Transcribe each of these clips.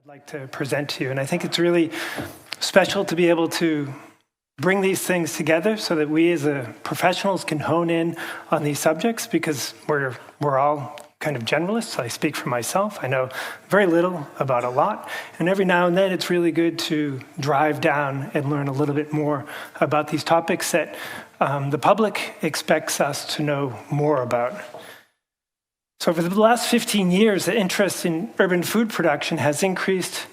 I'd like to present to you. And I think it's really special to be able to bring these things together so that we as professionals can hone in on these subjects, because we're all kind of generalists. I speak for myself. I know very little about a lot. And every now and then it's really good to drive down and learn a little bit more about these topics that the public expects us to know more about. So over the last 15 years, the interest in urban food production has increased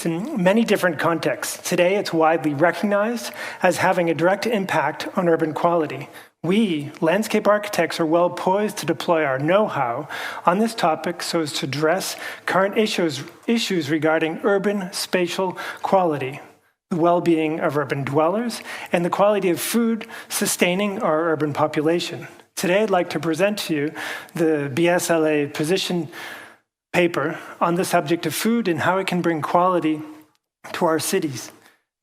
in many different contexts. Today, it's widely recognized as having a direct impact on urban quality. We, landscape architects, are well poised to deploy our know-how on this topic so as to address current issues regarding urban spatial quality, the well-being of urban dwellers, and the quality of food sustaining our urban population. Today, I'd like to present to you the BSLA position paper on the subject of food and how it can bring quality to our cities.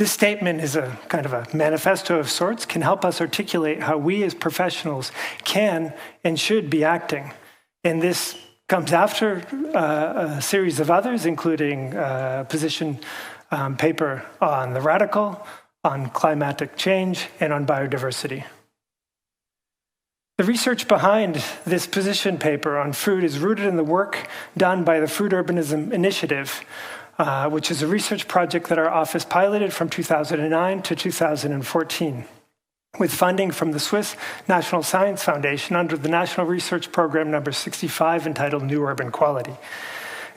This statement is a kind of a manifesto of sorts, can help us articulate how we as professionals can and should be acting. And this comes after a series of others, including a position paper on the radical, on climatic change, and on biodiversity. The research behind this position paper on food is rooted in the work done by the Food Urbanism Initiative, which is a research project that our office piloted from 2009 to 2014, with funding from the Swiss National Science Foundation under the National Research Program number 65 entitled New Urban Quality.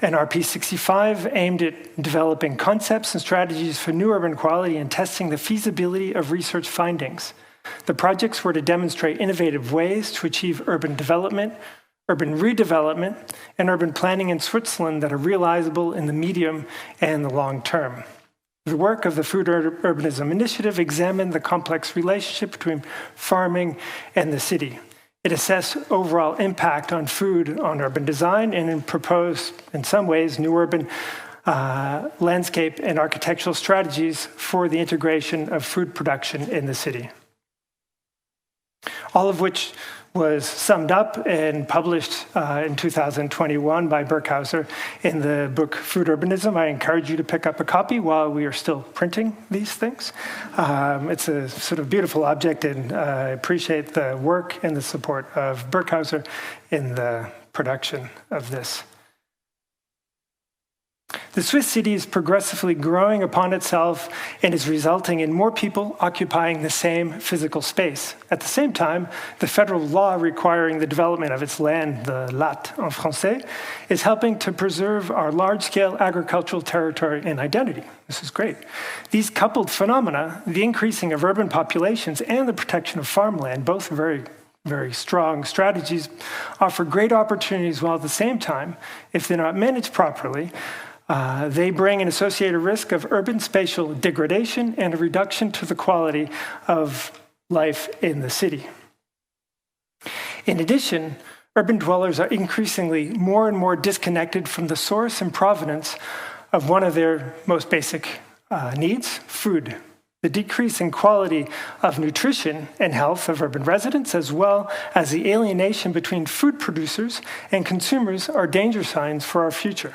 NRP 65 aimed at developing concepts and strategies for new urban quality and testing the feasibility of research findings. The projects were to demonstrate innovative ways to achieve urban development, urban redevelopment, and urban planning in Switzerland that are realizable in the medium and the long term. The work of the Food Urbanism Initiative examined the complex relationship between farming and the city. It assessed overall impact on food, on urban design, and proposed, in some ways, new urban landscape and architectural strategies for the integration of food production in the city. All of which was summed up and published in 2021 by Burkhauser in the book Food Urbanism. I encourage you to pick up a copy while we are still printing these things. It's a sort of beautiful object, and I appreciate the work and the support of Burkhauser in the production of this. The Swiss city is progressively growing upon itself and is resulting in more people occupying the same physical space. At the same time, the federal law requiring the development of its land, the latte en français, is helping to preserve our large-scale agricultural territory and identity. This is great. These coupled phenomena, the increasing of urban populations and the protection of farmland, both very strong strategies, offer great opportunities, while at the same time, if they're not managed properly, they bring an associated risk of urban spatial degradation and a reduction to the quality of life in the city. In addition, urban dwellers are increasingly more and more disconnected from the source and provenance of one of their most basic needs, food. The decrease in quality of nutrition and health of urban residents, as well as the alienation between food producers and consumers, are danger signs for our future.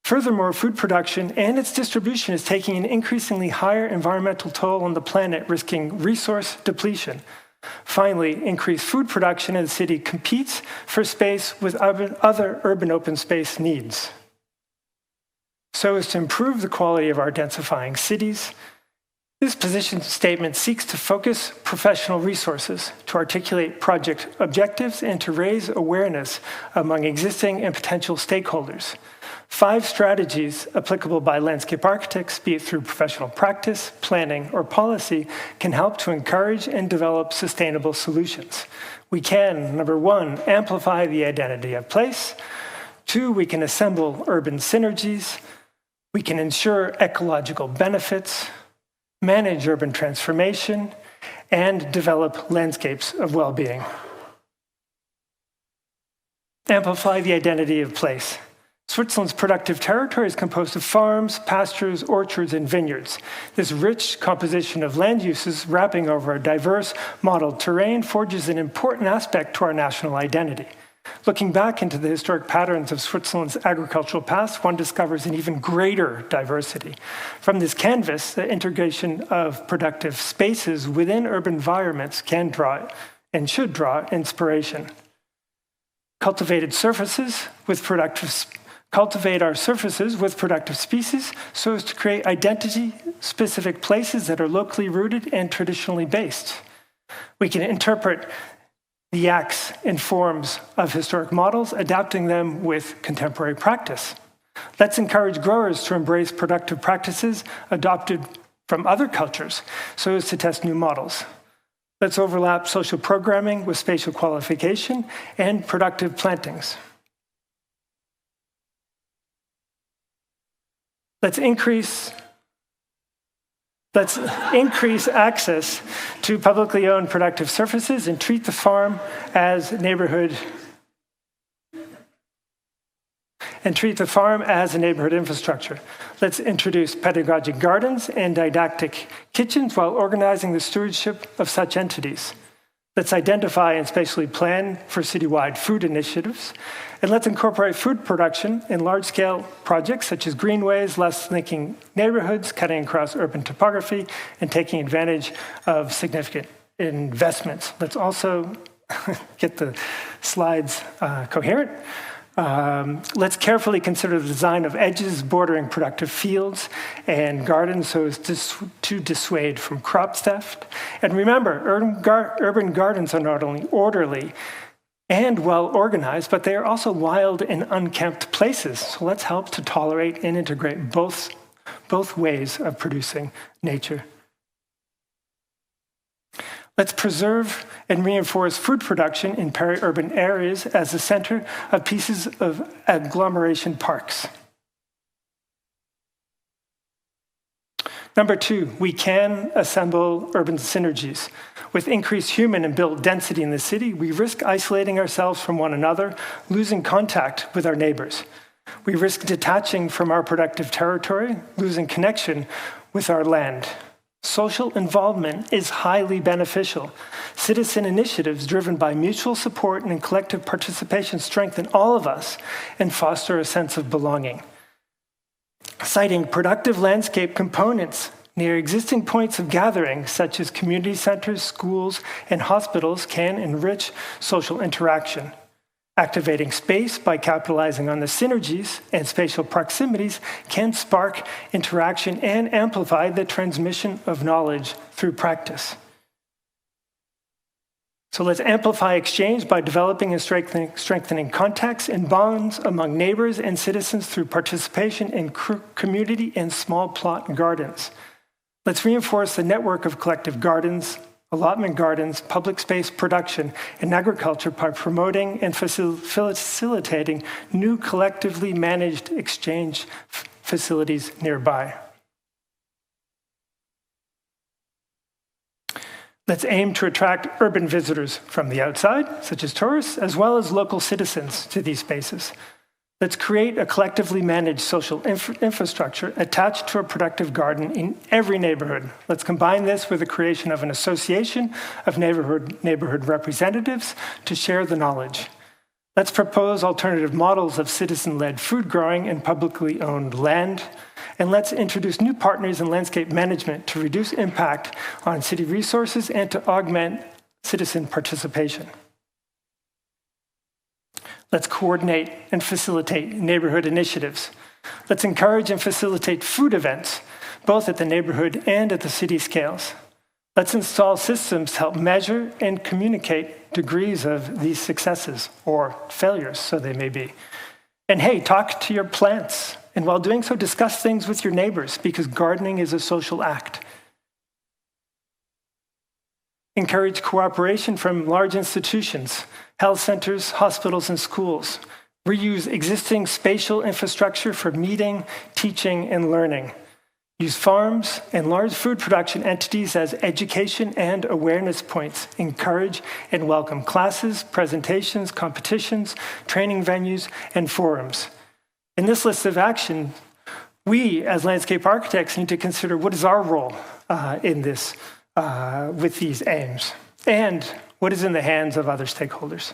Furthermore, food production and its distribution is taking an increasingly higher environmental toll on the planet, risking resource depletion. Finally, increased food production in the city competes for space with other urban open space needs. So as to improve the quality of our densifying cities, this position statement seeks to focus professional resources, to articulate project objectives, and to raise awareness among existing and potential stakeholders. 5 strategies applicable by landscape architects, be it through professional practice, planning, or policy, can help to encourage and develop sustainable solutions. We can, number 1, amplify the identity of place. 2, we can assemble urban synergies. We can ensure ecological benefits, manage urban transformation, and develop landscapes of well-being. Amplify the identity of place. Switzerland's productive territory is composed of farms, pastures, orchards, and vineyards. This rich composition of land uses wrapping over a diverse, mottled terrain forges an important aspect to our national identity. Looking back into the historic patterns of Switzerland's agricultural past, one discovers an even greater diversity. From this canvas, the integration of productive spaces within urban environments can draw and should draw inspiration. Cultivate our surfaces with productive species so as to create identity-specific places that are locally rooted and traditionally based. We can interpret the acts and forms of historic models, adapting them with contemporary practice. Let's encourage growers to embrace productive practices adopted from other cultures so as to test new models. Let's overlap social programming with spatial qualification and productive plantings. Let's increase access to publicly owned productive surfaces and treat the farm as a neighborhood infrastructure. Let's introduce pedagogic gardens and didactic kitchens while organizing the stewardship of such entities. Let's identify and spatially plan for citywide food initiatives. And let's incorporate food production in large-scale projects such as greenways, less linking neighborhoods, cutting across urban topography, and taking advantage of significant investments. Let's also get the slides coherent. Let's carefully consider the design of edges bordering productive fields and gardens so as to dissuade from crop theft. And remember, urban gardens are not only orderly and well organized, but they are also wild and unkempt places. So let's help to tolerate and integrate both ways of producing nature. Let's preserve and reinforce food production in peri-urban areas as the center of pieces of agglomeration parks. Number 2, we can assemble urban synergies. With increased human and built density in the city, we risk isolating ourselves from one another, losing contact with our neighbors. We risk detaching from our productive territory, losing connection with our land. Social involvement is highly beneficial. Citizen initiatives driven by mutual support and collective participation strengthen all of us and foster a sense of belonging. Citing productive landscape components near existing points of gathering, such as community centers, schools, and hospitals, can enrich social interaction. Activating space by capitalizing on the synergies and spatial proximities can spark interaction and amplify the transmission of knowledge through practice. So let's amplify exchange by developing and strengthening contacts and bonds among neighbors and citizens through participation in community and small plot gardens. Let's reinforce the network of collective gardens, allotment gardens, public space production, and agriculture by promoting and facilitating new collectively managed exchange facilities nearby. Let's aim to attract urban visitors from the outside, such as tourists, as well as local citizens to these spaces. Let's create a collectively managed social infrastructure attached to a productive garden in every neighborhood. Let's combine this with the creation of an association of neighborhood representatives to share the knowledge. Let's propose alternative models of citizen-led food growing in publicly owned land. And let's introduce new partners in landscape management to reduce impact on city resources and to augment citizen participation. Let's coordinate and facilitate neighborhood initiatives. Let's encourage and facilitate food events, both at the neighborhood and at the city scales. Let's install systems to help measure and communicate degrees of these successes, or failures, so they may be. And hey, talk to your plants. And while doing so, discuss things with your neighbors, because gardening is a social act. Encourage cooperation from large institutions, health centers, hospitals, and schools. Reuse existing spatial infrastructure for meeting, teaching, and learning. Use farms and large food production entities as education and awareness points. Encourage and welcome classes, presentations, competitions, training venues, and forums. In this list of action, we as landscape architects need to consider what is our role in this with these aims, and what is in the hands of other stakeholders.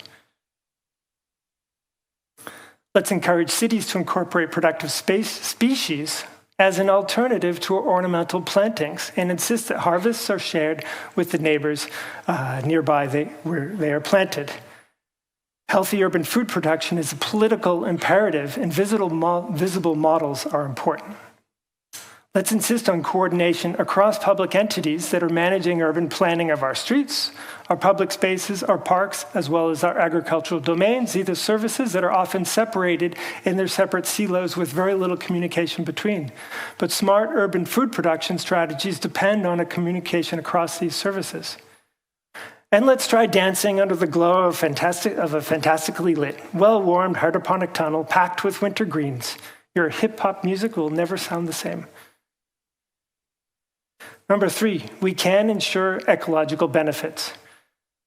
Let's encourage cities to incorporate productive species as an alternative to ornamental plantings and insist that harvests are shared with the neighbors nearby where they are planted. Healthy urban food production is a political imperative, and visible models are important. Let's insist on coordination across public entities that are managing urban planning of our streets, our public spaces, our parks, as well as our agricultural domains, either services that are often separated in their separate silos with very little communication between. But smart urban food production strategies depend on a communication across these services. And let's try dancing under the glow of a fantastically lit, well-warmed hydroponic tunnel packed with winter greens. Your hip-hop music will never sound the same. Number 3, we can ensure ecological benefits.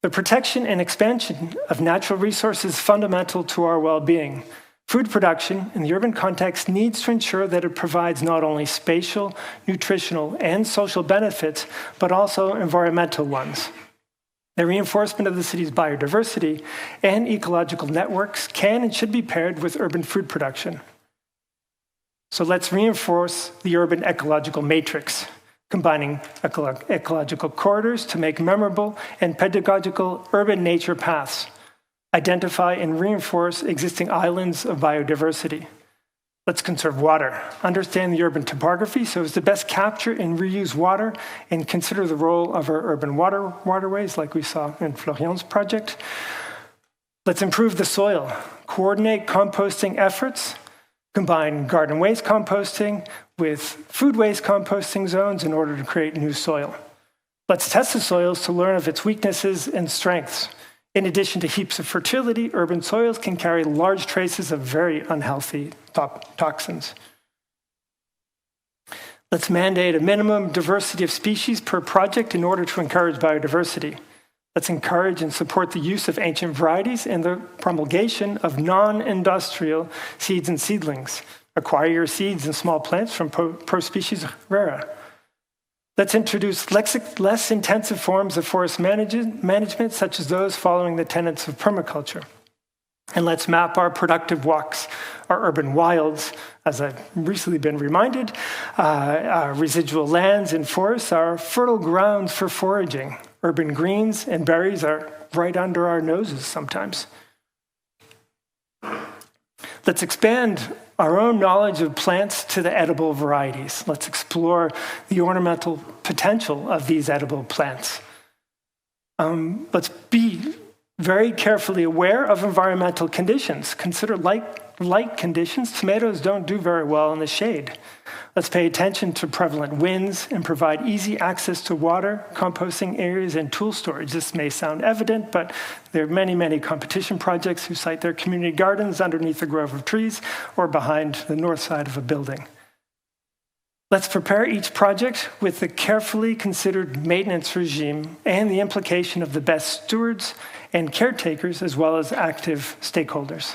The protection and expansion of natural resources is fundamental to our well-being. Food production in the urban context needs to ensure that it provides not only spatial, nutritional, and social benefits, but also environmental ones. The reinforcement of the city's biodiversity and ecological networks can and should be paired with urban food production. So let's reinforce the urban ecological matrix, combining ecological corridors to make memorable and pedagogical urban nature paths, identify and reinforce existing islands of biodiversity. Let's conserve water, understand the urban topography so as to best capture and reuse water, and consider the role of our urban waterways like we saw in Florian's project. Let's improve the soil, coordinate composting efforts, combine garden waste composting with food waste composting zones in order to create new soil. Let's test the soils to learn of its weaknesses and strengths. In addition to heaps of fertility, urban soils can carry large traces of very unhealthy toxins. Let's mandate a minimum diversity of species per project in order to encourage biodiversity. Let's encourage and support the use of ancient varieties and the promulgation of non-industrial seeds and seedlings. Acquire your seeds and small plants from pro species rara. Let's introduce less intensive forms of forest management, such as those following the tenets of permaculture. And let's map our productive walks, our urban wilds, as I've recently been reminded, our residual lands and forests are fertile grounds for foraging. Urban greens and berries are right under our noses sometimes. Let's expand our own knowledge of plants to the edible varieties. Let's explore the ornamental potential of these edible plants. Let's be very carefully aware of environmental conditions. Consider light conditions. Tomatoes don't do very well in the shade. Let's pay attention to prevalent winds and provide easy access to water, composting areas, and tool storage. This may sound evident, but there are many, many competition projects who site their community gardens underneath a grove of trees or behind the north side of a building. Let's prepare each project with a carefully considered maintenance regime and the implication of the best stewards and caretakers, as well as active stakeholders.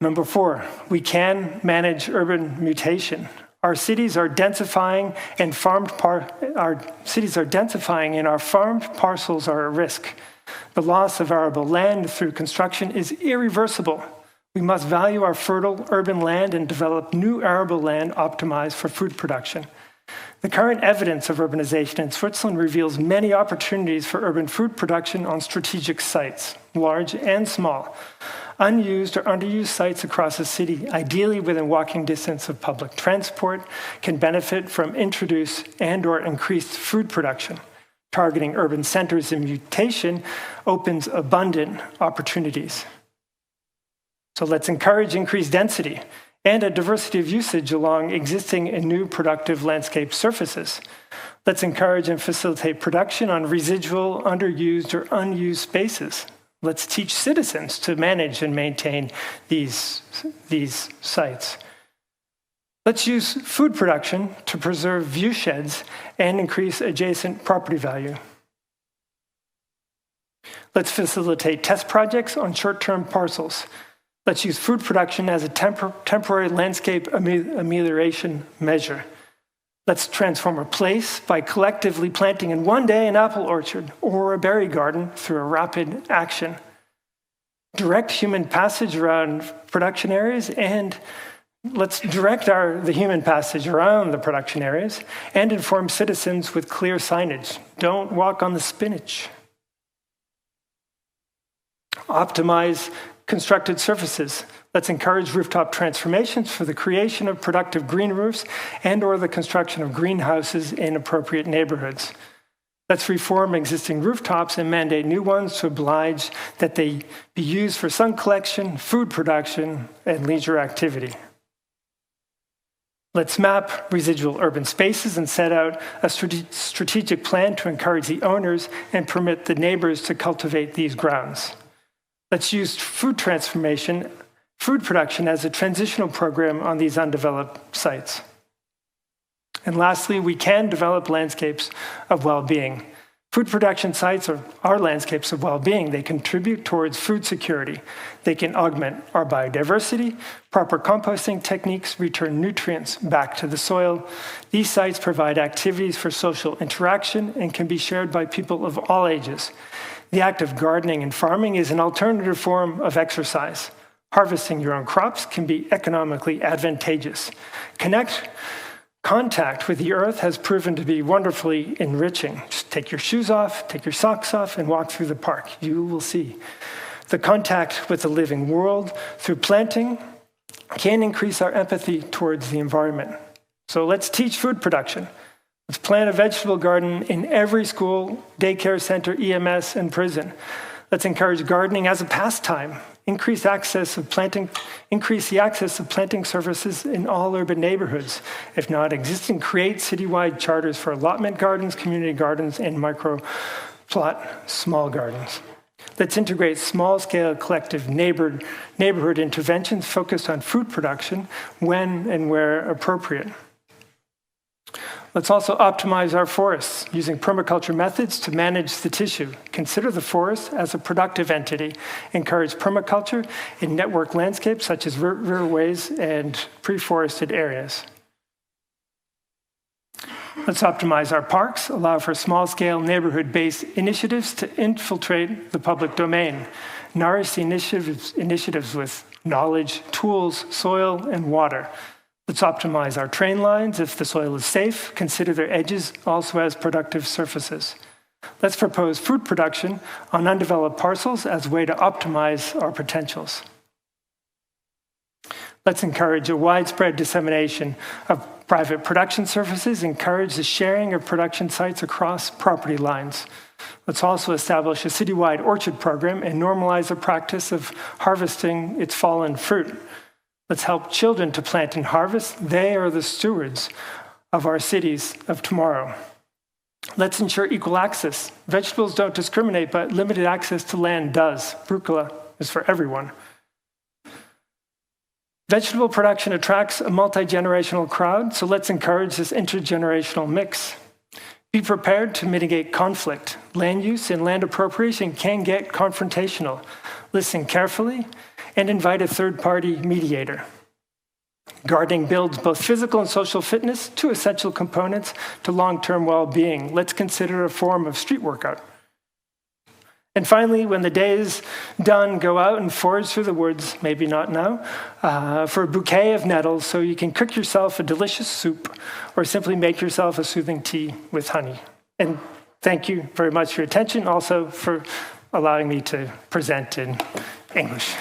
Number 4, we can manage urban mutation. Our cities are densifying and our farmed parcels are at risk. The loss of arable land through construction is irreversible. We must value our fertile urban land and develop new arable land optimized for food production. The current evidence of urbanization in Switzerland reveals many opportunities for urban food production on strategic sites, large and small. Unused or underused sites across the city, ideally within walking distance of public transport, can benefit from introduced and/or increased food production. Targeting urban centers in mutation opens abundant opportunities. So let's encourage increased density and a diversity of usage along existing and new productive landscape surfaces. Let's encourage and facilitate production on residual, underused, or unused spaces. Let's teach citizens to manage and maintain these sites. Let's use food production to preserve view sheds and increase adjacent property value. Let's facilitate test projects on short-term parcels. Let's use food production as a temporary landscape amelioration measure. Let's transform a place by collectively planting in one day an apple orchard or a berry garden through a rapid action. direct human passage around production areas, and let's direct the human passage around the production areas and inform citizens with clear signage. Don't walk on the spinach. Optimize constructed surfaces. Let's encourage rooftop transformations for the creation of productive green roofs and/or the construction of greenhouses in appropriate neighborhoods. Let's reform existing rooftops and mandate new ones to oblige that they be used for sun collection, food production, and leisure activity. Let's map residual urban spaces and set out a strategic plan to encourage the owners and permit the neighbors to cultivate these grounds. Let's use food production as a transitional program on these undeveloped sites. And lastly, we can develop landscapes of well-being. Food production sites are landscapes of well-being. They contribute towards food security. They can augment our biodiversity. Proper composting techniques return nutrients back to the soil. These sites provide activities for social interaction and can be shared by people of all ages. The act of gardening and farming is an alternative form of exercise. Harvesting your own crops can be economically advantageous. Contact with the earth has proven to be wonderfully enriching. Just take your shoes off, take your socks off, and walk through the park. You will see. The contact with the living world through planting can increase our empathy towards the environment. So let's teach food production. Let's plant a vegetable garden in every school, daycare center, EMS, and prison. Let's encourage gardening as a pastime. Increase the access of planting services in all urban neighborhoods. If not existing, create citywide charters for allotment gardens, community gardens, and micro-plot small gardens. Let's integrate small-scale collective neighborhood interventions focused on food production when and where appropriate. Let's also optimize our forests using permaculture methods to manage the tissue. Consider the forest as a productive entity. Encourage permaculture in network landscapes such as riverways and pre-forested areas. Let's optimize our parks, allow for small-scale neighborhood-based initiatives to infiltrate the public domain. Nourish the initiatives with knowledge, tools, soil, and water. Let's optimize our train lines. If the soil is safe, consider their edges also as productive surfaces. Let's propose food production on undeveloped parcels as a way to optimize our potentials. Let's encourage a widespread dissemination of private production surfaces, encourage the sharing of production sites across property lines. Let's also establish a citywide orchard program and normalize the practice of harvesting its fallen fruit. Let's help children to plant and harvest. They are the stewards of our cities of tomorrow. Let's ensure equal access. Vegetables don't discriminate, but limited access to land does. Rucola is for everyone. Vegetable production attracts a multi-generational crowd, so let's encourage this intergenerational mix. Be prepared to mitigate conflict. Land use and land appropriation can get confrontational. Listen carefully and invite a third-party mediator. Gardening builds both physical and social fitness, two essential components to long-term well-being. Let's consider a form of street workout. And finally, when the day is done, go out and forage through the woods, maybe not now, for a bouquet of nettles so you can cook yourself a delicious soup or simply make yourself a soothing tea with honey. And thank you very much for your attention, also for allowing me to present in English.